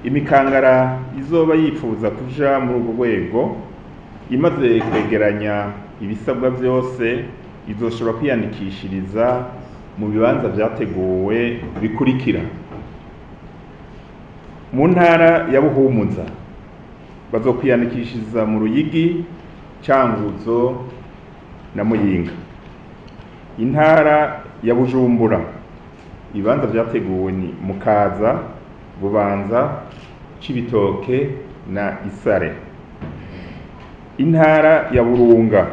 imikangara izoba yifuza kuja muri urwo rwego imaze kwegeranya ibisabwa byose izoshobora kwiyandikishiriza mu bibanza vyateguwe bikurikira. Mu ntara ya Buhumuza bazokwiyandikishiriza mu Ruyigi, Cankuzo na Muyinga. Intara ya Bujumbura ibibanza vyateguwe ni Mukaza, Bubanza, Cibitoke na Isare. Intara ya Burunga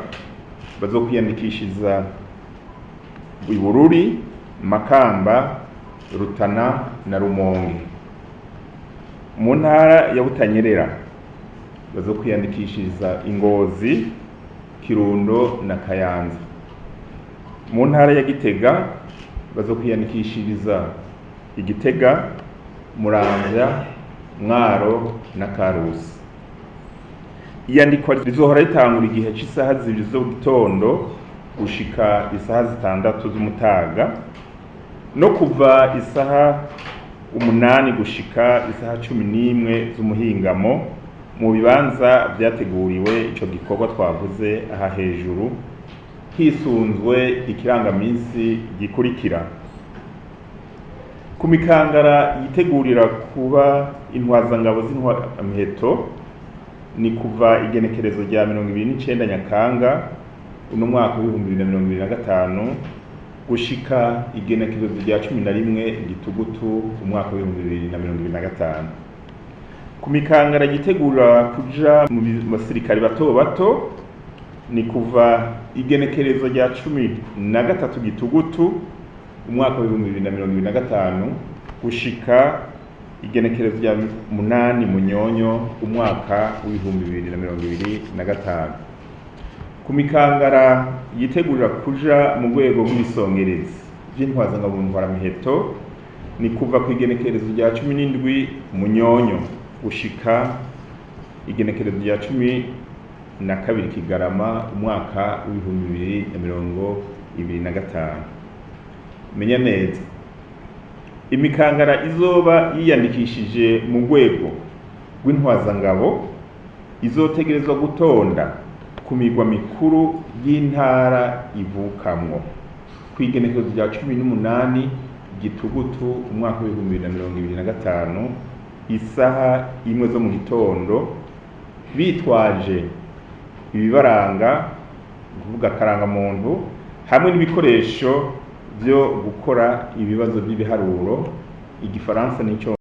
bazokwiyandikishiriza Bururi, Makamba, Rutana na Rumonge. Mu ntara ya Butanyerera bazokwiyandikishiriza Ingozi, Kirundo na Kayanza. Mu ntara ya Gitega bazokwiyandikishiriza Igitega, Muramvya, Mwaro na Karusi. Iyandikwa rizohora ritangura igihe c'isaha 2 z'igitondo gushika isaha 6 z'umutaga, no kuva isaha 8 gushika isaha 11 z'umuhingamo mu bibanza vyateguriwe ico gikorwa twavuze aha hejuru, hisunzwe ikirangaminsi gikurikira. Ku mikangara yitegurira kuba intwazangabo z'intwaramiheto ni kuva igenekerezo rya 29 Nyakanga uno mwaka wa 2025 gushika igenekerezo rya 11 Gitugutu umwaka wa 2025. Ku mikangara yitegurira kuja mu basirikari bato bato ni kuva igenekerezo rya 13 Gitugutu umwaka wa 2025 gushika igenekerezo rya 8 Munyonyo umwaka wa 2025. Ku mikangara yitegurira kuja mu rwego rw'ibisongerezi by'intwazangabo ntwaramiheto ni kuva ku igenekerezo rya 17 Munyonyo gushika igenekerezo rya 12 Kigarama umwaka wa 2025. Menya neza, imikangara izoba yiyandikishije mu rwego rw'intwazangabo izotegerezwa gutonda ku migwa mikuru y'intara ivukamwo ku igenekerezo rya 18 Gitugutu umwaka wa 2025 isaha 1 zo mu gitondo, bitwaje ibibaranga kuvuga karangamuntu hamwe n'ibikoresho byo gukora ibibazo by'ibiharuro, igifaransa n'icyo